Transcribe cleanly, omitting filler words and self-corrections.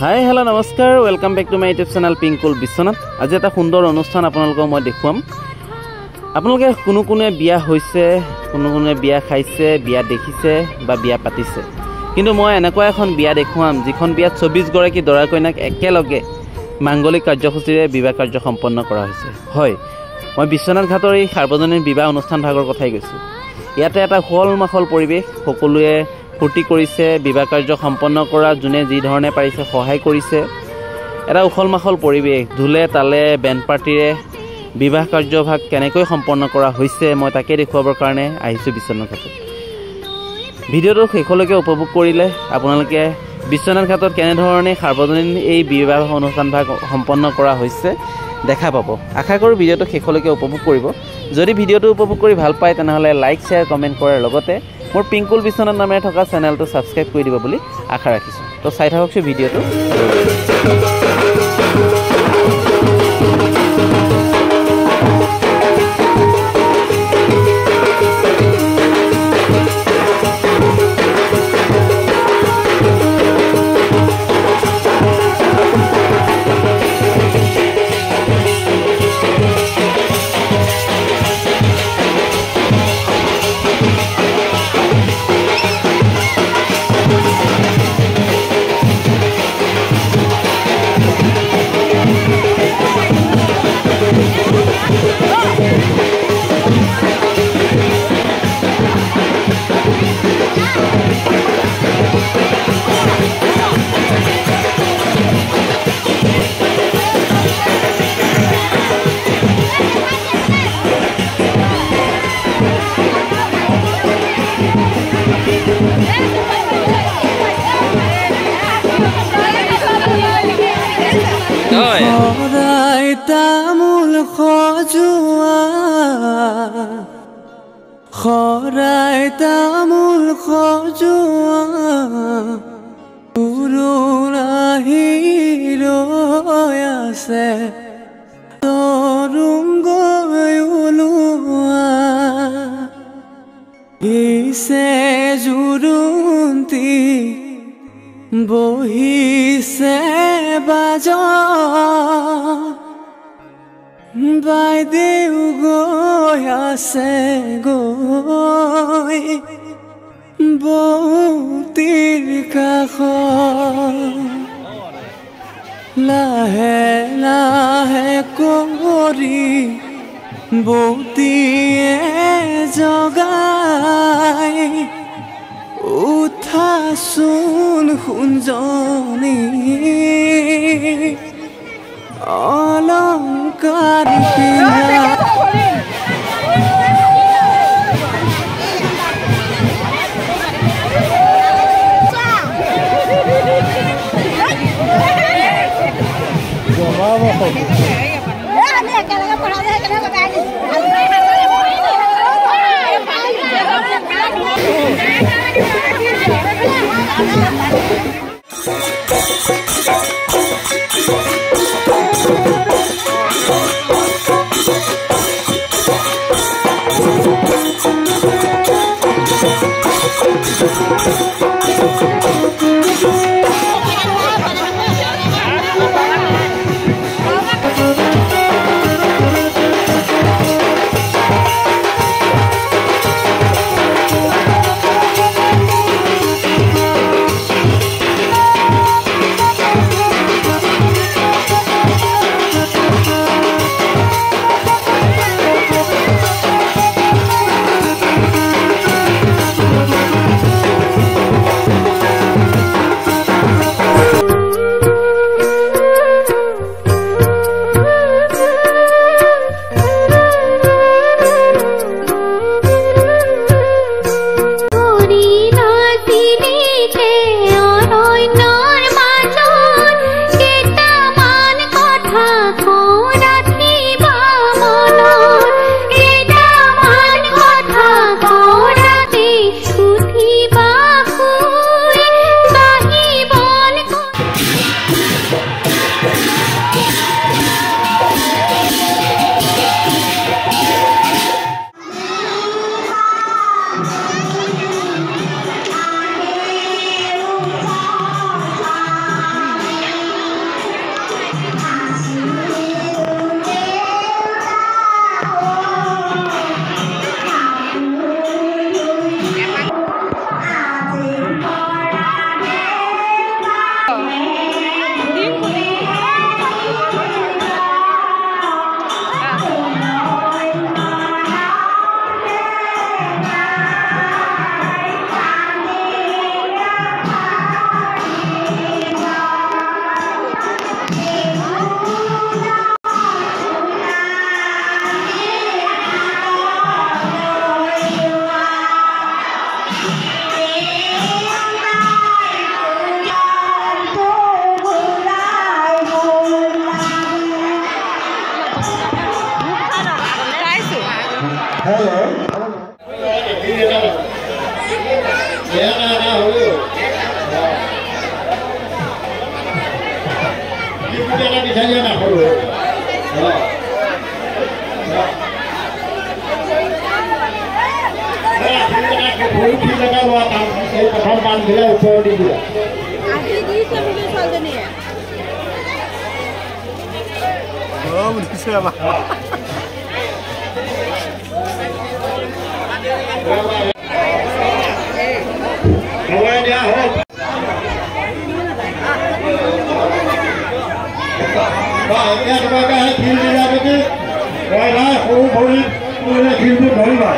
হাই hello' নমস্কাৰ welcome back to my YouTube channel Pinkul Biswanath. আজি এটা সুন্দৰ অনুষ্ঠান আপোনালোকক মই দেখুৱাম। আপোনালোকে কোনোৱে বিয়া হৈছে, কোনোৱে বিয়া খাইছে, বিয়া দেখিছে বা বিয়া পাতিছে, কিন্তু মই এনেকুৱা এখন বিয়া দেখুৱাম যিখন বিয়াত 24 গৰাকী দৰা কইনাক একেলগে মাংগলিক কাৰ্যসূচীৰে বিবাহ কাৰ্য সম্পন্ন কৰা হৈছে। হয়, মই বিশ্বনাথ ঘাটৰ এই সাৰ্বজনীন বিবাহ অনুষ্ঠান ভাগৰ কথাই কৈছোঁ। ইয়াতে এটা হল মাখল পৰিৱেশ, সকলোৱে ফূৰ্তি কৰিছে, বিবাহ কাৰ্য সম্পন্ন কৰা যোনে যি ধৰণে পাৰিছে সহায় কৰিছে। এটা উখল মাখল পৰিৱেশ, ঢোলে তালে বেণ্ড পাৰ্টিৰে বিবাহ কাৰ্যভাগ কেনেকৈ সম্পন্ন কৰা হৈছে মই তাকে দেখুৱাবৰ কাৰণে আহিছোঁ বিশ্বনাথ ঘাটত। ভিডিঅ'টো শেষলৈকে উপভোগ কৰিলে আপোনালোকে বিশ্বনাথ ঘাটত কেনেধৰণে সাৰ্বজনীন এই বিবাহ অনুষ্ঠান ভাগ সম্পন্ন কৰা হৈছে দেখা পাব। আশা কৰোঁ ভিডিঅ'টো শেষলৈকে উপভোগ কৰিব। যদি ভিডিঅ'টো উপভোগ কৰি ভাল পায় তেনেহ'লে লাইক শ্বেয়াৰ কমেণ্ট কৰাৰ লগতে মোৰ পিংকুল বিশ্বনাথ নামেৰে থকা চেনেলটো ছাবস্ক্ৰাইব কৰি দিব বুলি আশা ৰাখিছোঁ। তো চাই থাককচোন ভিডিঅ'টো। খৰাই তামোল খজোৱা, খৰাই তামোল খজোৱা, পুৰুণ আহি ৰৈ আছে, তৰুণ গৈ ওলোৱা, ইছে জুৰুন্তি বহিছে বাজ, বাইদেউ গৈ আছে গৈ বৌতিৰ কাষত, লাহে লাহে কৰি বৌতিয়ে জগাই, উঠাচোন সোণজনী অলংকাৰ পিন্ধা, প্ৰথম পাণ দিলে ওপৰ দি দিয়ে আজি দিছে বুলি ছোৱালীজনীয়ে দিছে আমাৰ দিয়া হওক এতিয়া তোমাকে শিল দিলা যদি সৰু ভৰি শিলটো ধৰিবা